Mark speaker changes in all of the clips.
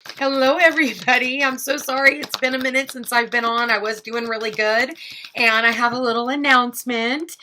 Speaker 1: Hello, everybody. I'm so sorry. It's been a minute since I've been on. I was doing really good. And I have a little announcement.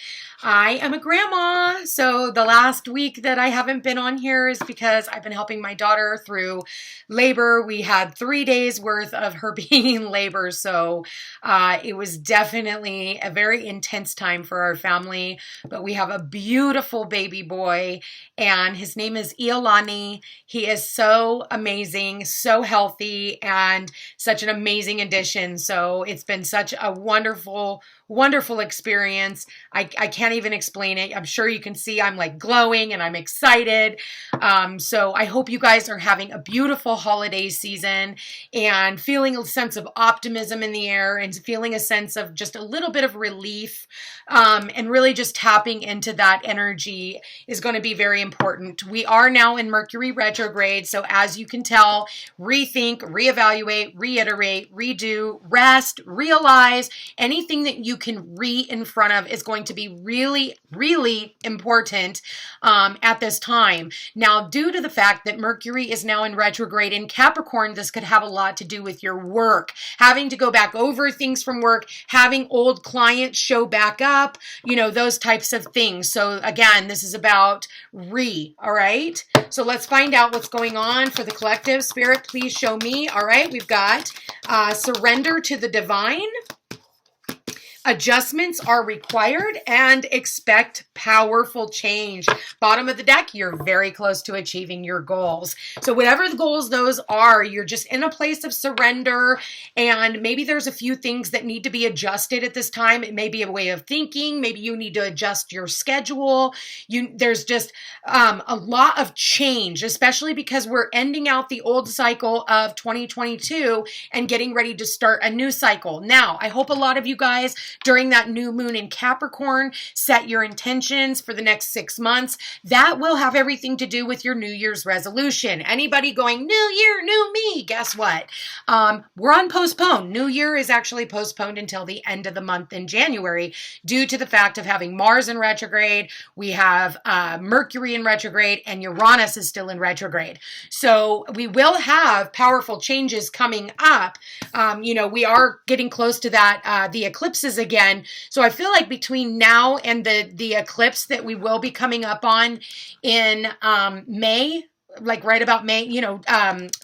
Speaker 1: I am a grandma. So the last week that I haven't been on here is because I've been helping my daughter through labor. We had 3 days worth of her being in labor. So it was definitely a very intense time for our family. But we have a beautiful baby boy, and his name is Iolani. He is so amazing, so healthy, and such an amazing addition. So it's been such a wonderful experience. I can't even explain it. I'm sure you can see I'm like glowing and I'm excited. So I hope you guys are having a beautiful holiday season and feeling a sense of optimism in the air and feeling a sense of just a little bit of relief, and really just tapping into that energy is going to be very important. We are now in Mercury retrograde. So as you can tell, rethink, reevaluate, reiterate, redo, rest, realize, anything that you can in front of is going to be really, really important at this time. Now, due to the fact that Mercury is now in retrograde in Capricorn, this could have a lot to do with your work, having to go back over things from work, having old clients show back up, those types of things. So again, this is about all right? So let's find out what's going on for the collective. Spirit, please show me. All right, we've got surrender to the divine. Adjustments are required, and expect powerful change. Bottom of the deck, you're very close to achieving your goals. So whatever the goals those are, you're just in a place of surrender, and maybe there's a few things that need to be adjusted at this time. It may be a way of thinking. Maybe you need to adjust your schedule. There's just a lot of change, especially because we're ending out the old cycle of 2022 and getting ready to start a new cycle. Now, I hope a lot of you guys during that new moon in Capricorn set your intentions for the next 6 months. That will have everything to do with your New Year's resolution. Anybody going, new year, new me, guess what? We're on postpone. New Year is actually postponed until the end of the month in January due to the fact of having Mars in retrograde. We have Mercury in retrograde, and Uranus is still in retrograde. So we will have powerful changes coming up. We are getting close to that, the eclipses again. So I feel like between now and the eclipse that we will be coming up on in May, like right about May,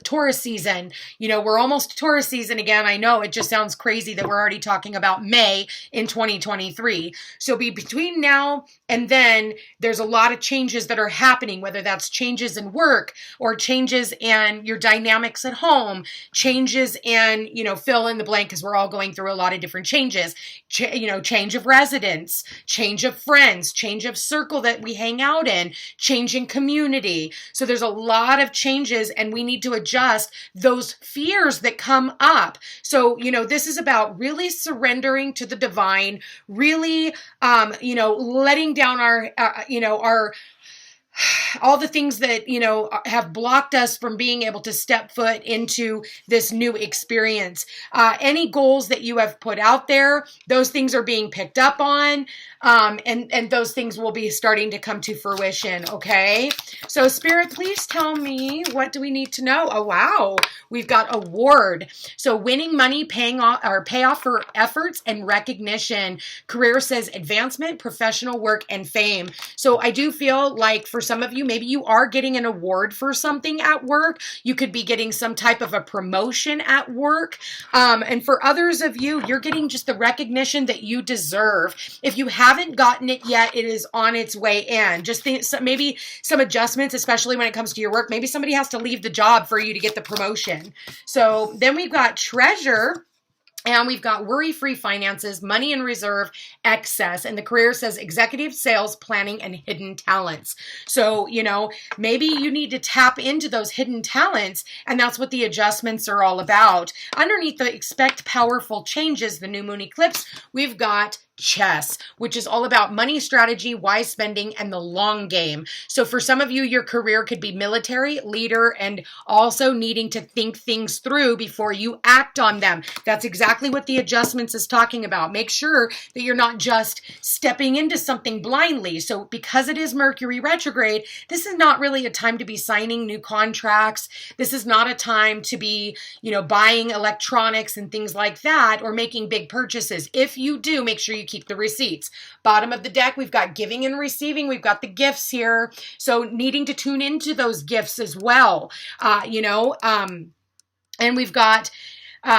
Speaker 1: Taurus season, we're almost Taurus season again. I know it just sounds crazy that we're already talking about May in 2023. So between now and then, there's a lot of changes that are happening, whether that's changes in work or changes in your dynamics at home, changes in, fill in the blank, because we're all going through a lot of different changes, change of residence, change of friends, change of circle that we hang out in, change in community. So there's a lot of changes, and we need to adjust those fears that come up. So, this is about really surrendering to the divine, really, letting down our all the things that, have blocked us from being able to step foot into this new experience. Any goals that you have put out there, those things are being picked up on, and those things will be starting to come to fruition, okay? So Spirit, please tell me, what do we need to know? Oh, wow. We've got award. So winning money, paying off or pay off for efforts and recognition. Career says advancement, professional work, and fame. So I do feel like for some of you, maybe you are getting an award for something at work. You could be getting some type of a promotion at work. And for others of you, you're getting just the recognition that you deserve. If you haven't gotten it yet, it is on its way in. Just think, maybe some adjustments, especially when it comes to your work. Maybe somebody has to leave the job for you to get the promotion. So then we've got treasure. And we've got worry-free finances, money in reserve, excess. And the career says executive sales, planning, and hidden talents. So, maybe you need to tap into those hidden talents, and that's what the adjustments are all about. Underneath the expect powerful changes, the new moon eclipse, we've got chess, which is all about money strategy, wise spending, and the long game. So for some of you, your career could be military, leader, and also needing to think things through before you act on them. That's exactly what the adjustments is talking about. Make sure that you're not just stepping into something blindly. So because it is Mercury retrograde, this is not really a time to be signing new contracts. This is not a time to be, buying electronics and things like that, or making big purchases. If you do, make sure you keep the receipts. Bottom of the deck, we've got giving and receiving. We've got the gifts here. So needing to tune into those gifts as well, and we've got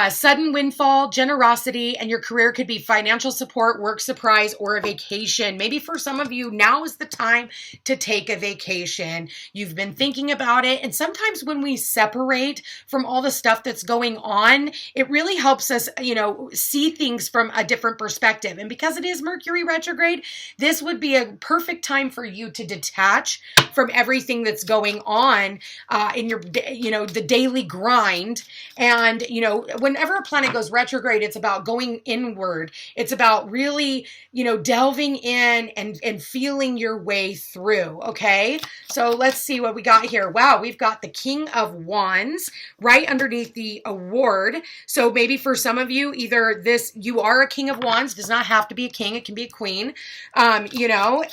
Speaker 1: sudden windfall, generosity, and your career could be financial support, work surprise, or a vacation. Maybe for some of you, now is the time to take a vacation. You've been thinking about it. And sometimes when we separate from all the stuff that's going on, it really helps us, see things from a different perspective. And because it is Mercury retrograde, this would be a perfect time for you to detach from everything that's going on in your, the daily grind. And, whenever a planet goes retrograde, it's about going inward. It's about really, delving in and feeling your way through. Okay. So let's see what we got here. Wow. We've got the King of Wands right underneath the award. So maybe for some of you, either you are a King of Wands, does not have to be a king. It can be a queen, you're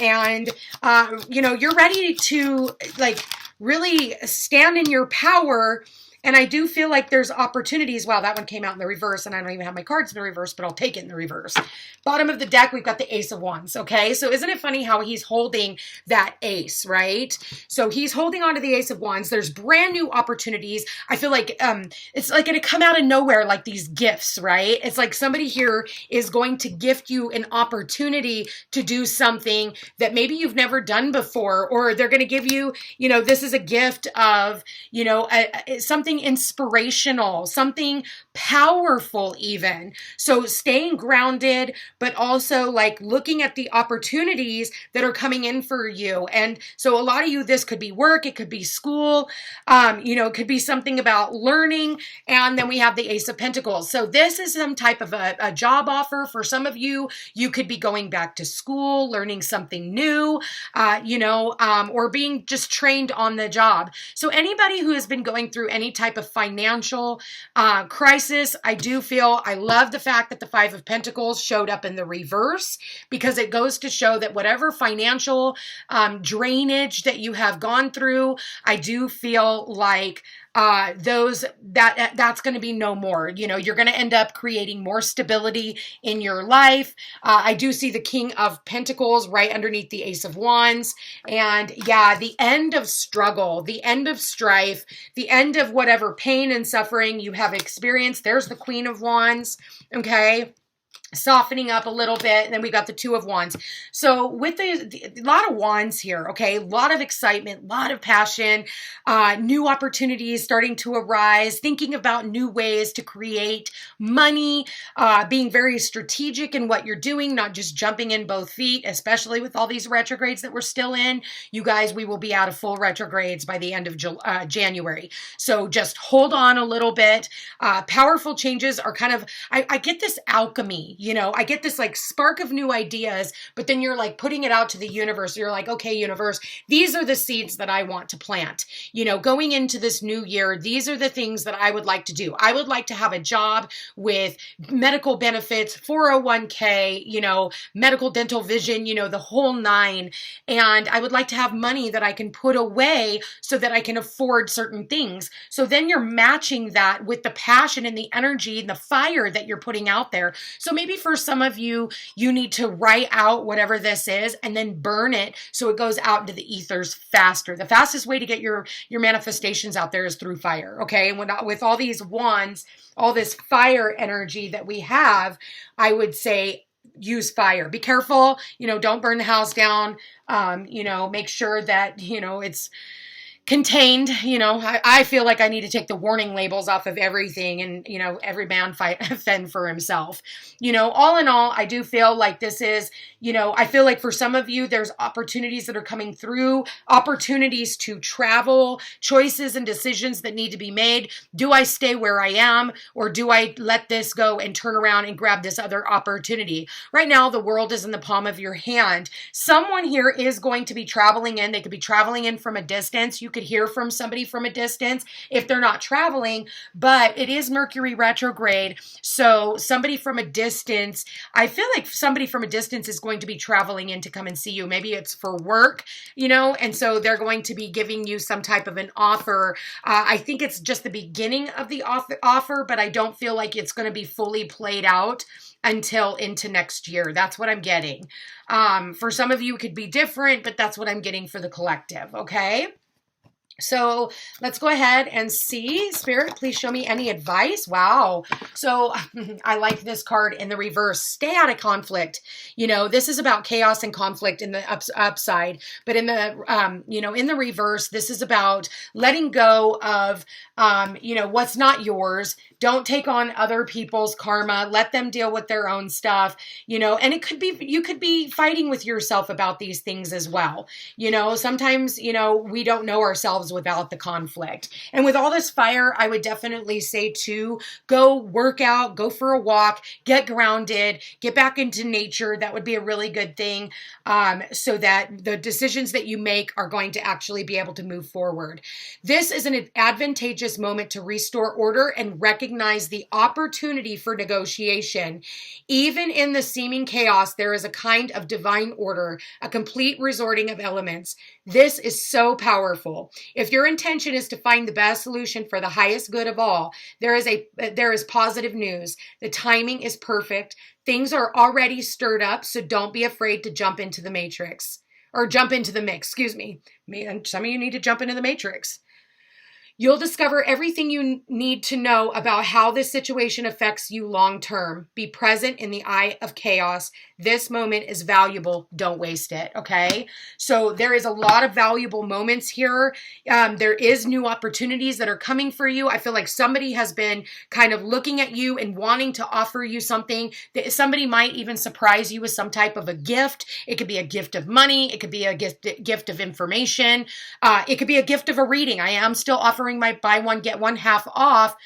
Speaker 1: ready to really stand in your power. And I do feel like there's opportunities. Wow, that one came out in the reverse, and I don't even have my cards in the reverse, but I'll take it in the reverse. Bottom of the deck, we've got the Ace of Wands, okay? So isn't it funny how he's holding that ace, right? So he's holding onto the Ace of Wands. There's brand new opportunities. I feel like it's like going to come out of nowhere, like these gifts, right? It's like somebody here is going to gift you an opportunity to do something that maybe you've never done before, or they're going to give you, this is a gift of, something inspirational, something powerful even. So staying grounded, but also looking at the opportunities that are coming in for you. And so a lot of you, this could be work, it could be school, it could be something about learning. And then we have the Ace of Pentacles. So this is some type of a job offer. For some of you, you could be going back to school, learning something new, or being just trained on the job. So anybody who has been going through any type of financial crisis, I love the fact that the Five of Pentacles showed up in the reverse, because it goes to show that whatever financial drainage that you have gone through, I do feel like that's going to be no more. You're going to end up creating more stability in your life. I do see the King of Pentacles right underneath the Ace of Wands. And yeah, the end of struggle, the end of strife, the end of whatever pain and suffering you have experienced. There's the Queen of Wands. Okay. Softening up a little bit. And then we got the Two of Wands. So with a lot of wands here, okay, a lot of excitement, a lot of passion, new opportunities starting to arise, thinking about new ways to create money, being very strategic in what you're doing, not just jumping in both feet, especially with all these retrogrades that we're still in. You guys, we will be out of full retrogrades by the end of January. So just hold on a little bit. Powerful changes are kind of, I get this alchemy. I get this spark of new ideas, but then you're putting it out to the universe. You're like, okay, universe, these are the seeds that I want to plant. Going into this new year, these are the things that I would like to do. I would like to have a job with medical benefits, 401k, medical, dental, vision, the whole nine. And I would like to have money that I can put away so that I can afford certain things. So then you're matching that with the passion and the energy and the fire that you're putting out there. So maybe for some of you, you need to write out whatever this is and then burn it so it goes out into the ethers faster. The fastest way to get your manifestations out there is through fire. Okay. And with all these wands, all this fire energy that we have, I would say use fire. Be careful, don't burn the house down. Make sure that, contained. I feel like I need to take the warning labels off of everything, and every man fend for himself. All in all, I do feel like this is, I feel like for some of you, there's opportunities that are coming through, opportunities to travel, choices and decisions that need to be made. Do I stay where I am, or do I let this go and turn around and grab this other opportunity? Right now, the world is in the palm of your hand. Someone here is going to be traveling in. They could be traveling in from a distance. You could hear from somebody from a distance if they're not traveling, but it is Mercury retrograde. So somebody from a distance, I feel like somebody from a distance is going to be traveling in to come and see you. Maybe it's for work, and so they're going to be giving you some type of an offer. I think it's just the beginning of the offer, but I don't feel like it's going to be fully played out until into next year. That's what I'm getting. For some of you, it could be different, but that's what I'm getting for the collective. Okay. So let's go ahead and see. Spirit, please show me any advice. Wow. So I like this card in the reverse. Stay out of conflict. This is about chaos and conflict in the upside, but in the, in the reverse, this is about letting go of, what's not yours. Don't take on other people's karma. Let them deal with their own stuff, and it could be, you could be fighting with yourself about these things as well. Sometimes, we don't know ourselves without the conflict. And with all this fire, I would definitely say to go work out, go for a walk, get grounded, get back into nature. That would be a really good thing, so that the decisions that you make are going to actually be able to move forward. This is an advantageous moment to restore order and recognize the opportunity for negotiation. Even in the seeming chaos, there is a kind of divine order, a complete resorting of elements. This is so powerful. If your intention is to find the best solution for the highest good of all, there is positive news. The timing is perfect. Things are already stirred up, so don't be afraid to jump into the matrix. Or jump into the mix, excuse me. Some of you need to jump into the matrix. You'll discover everything you need to know about how this situation affects you long term. Be present in the eye of chaos. This moment is valuable. Don't waste it, okay? So there is a lot of valuable moments here. There is new opportunities that are coming for you. I feel like somebody has been kind of looking at you and wanting to offer you something. Somebody might even surprise you with some type of a gift. It could be a gift of money. It could be a gift of information. It could be a gift of a reading. I am still offering my buy one, get one half off,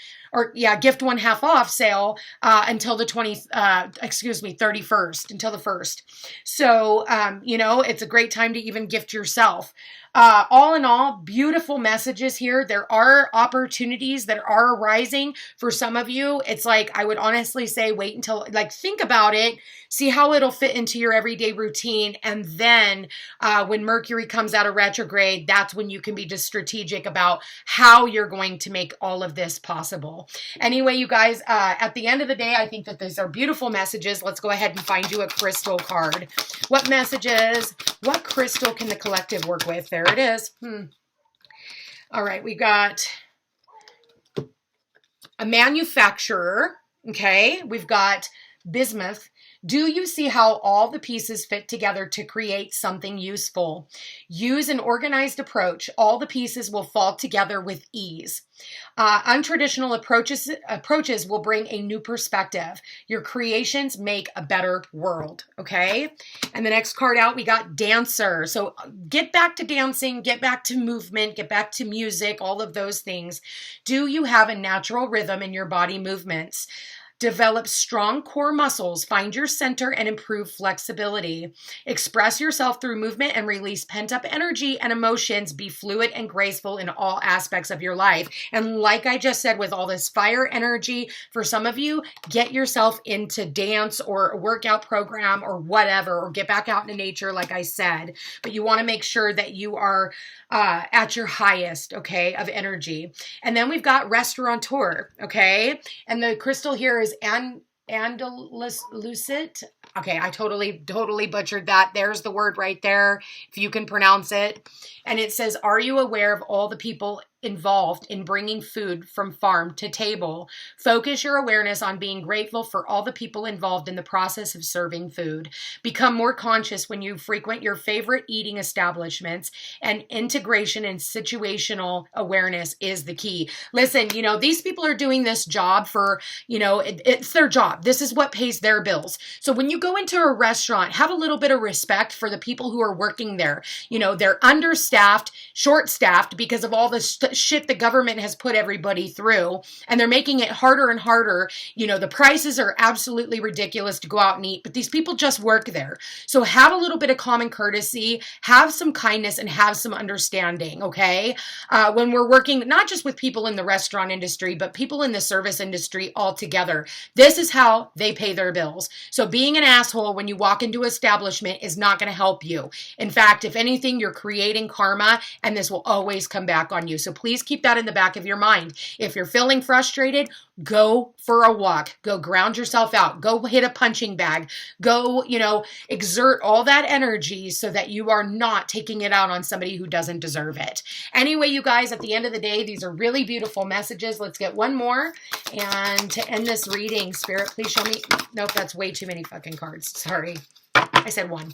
Speaker 1: gift one half off sale until the 31st, until the 1st. So, it's a great time to even gift yourself. All in all, beautiful messages here. There are opportunities that are arising for some of you. It's like, I would honestly say, wait until, think about it, see how it'll fit into your everyday routine. And then when Mercury comes out of retrograde, that's when you can be just strategic about how you're going to make all of this possible. Anyway, you guys, at the end of the day, I think that these are beautiful messages. Let's go ahead and find you a crystal card. What messages, what crystal can the collective work with? There it is. All right, we got a manufacturer. Okay, we've got bismuth. Do you see how all the pieces fit together to create something useful? Use an organized approach. All the pieces will fall together with ease. Untraditional approaches will bring a new perspective. Your creations make a better world, okay? And the next card out, we got dancer. So get back to dancing, get back to movement, get back to music, all of those things. Do you have a natural rhythm in your body movements? Develop strong core muscles, find your center, and improve flexibility. Express yourself through movement and release pent-up energy and emotions. Be fluid and graceful in all aspects of your life. And like I just said, with all this fire energy, for some of you, get yourself into dance or a workout program or whatever, or get back out into nature, like I said. But you want to make sure that you are at your highest, okay, of energy. And then we've got restaurateur, okay? And the crystal here is Andalusit. Okay, I totally butchered that. There's the word right there, if you can pronounce it. And it says, are you aware of all the people involved in bringing food from farm to table. Focus your awareness on being grateful for all the people involved in the process of serving food. Become more conscious when you frequent your favorite eating establishments, and integration and situational awareness is the key. Listen, these people are doing this job for, it's their job. This is what pays their bills. So when you go into a restaurant, have a little bit of respect for the people who are working there. They're understaffed, short-staffed because of all the shit the government has put everybody through, and they're making it harder and harder. The prices are absolutely ridiculous to go out and eat, but these people just work there. So have a little bit of common courtesy, have some kindness, and have some understanding, okay? When we're working, not just with people in the restaurant industry, but people in the service industry altogether, this is how they pay their bills. So being an asshole when you walk into an establishment is not going to help you. In fact, if anything, you're creating karma, and this will always come back on you. So please keep that in the back of your mind. If you're feeling frustrated, go for a walk. Go ground yourself out. Go hit a punching bag. Go, exert all that energy so that you are not taking it out on somebody who doesn't deserve it. Anyway, you guys, at the end of the day, these are really beautiful messages. Let's get one more. And to end this reading, Spirit, please show me. Nope, that's way too many fucking cards. Sorry. I said one.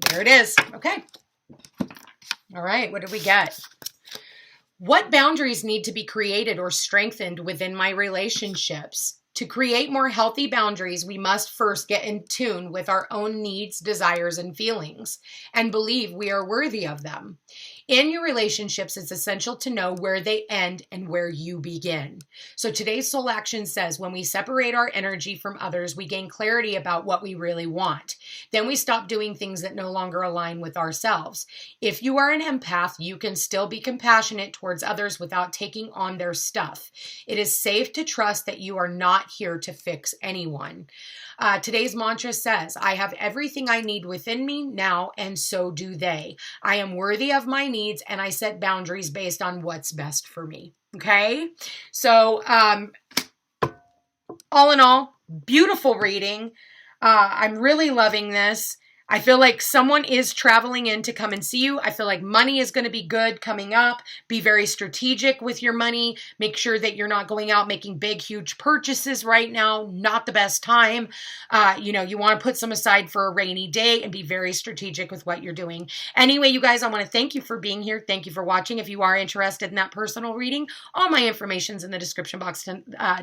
Speaker 1: There it is. Okay. All right, what did we get? What boundaries need to be created or strengthened within my relationships? To create more healthy boundaries, we must first get in tune with our own needs, desires, and feelings, and believe we are worthy of them. In your relationships, it's essential to know where they end and where you begin. So today's soul action says, when we separate our energy from others, we gain clarity about what we really want. Then we stop doing things that no longer align with ourselves. If you are an empath, you can still be compassionate towards others without taking on their stuff. It is safe to trust that you are not here to fix anyone. Today's mantra says, I have everything I need within me now, and so do they. I am worthy of my needs, and I set boundaries based on what's best for me. Okay? So, all in all, beautiful reading. I'm really loving this. I feel like someone is traveling in to come and see you. I feel like money is going to be good coming up. Be very strategic with your money. Make sure that you're not going out making big, huge purchases right now. Not the best time. You want to put some aside for a rainy day and be very strategic with what you're doing. Anyway, you guys, I want to thank you for being here. Thank you for watching. If you are interested in that personal reading, all my information's in the description box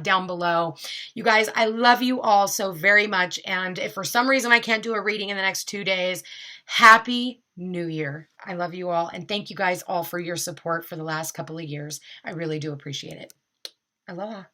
Speaker 1: down below. You guys, I love you all so very much. And if for some reason I can't do a reading in the next 2 days, Happy New Year. I love you all. And thank you guys all for your support for the last couple of years. I really do appreciate it. Aloha.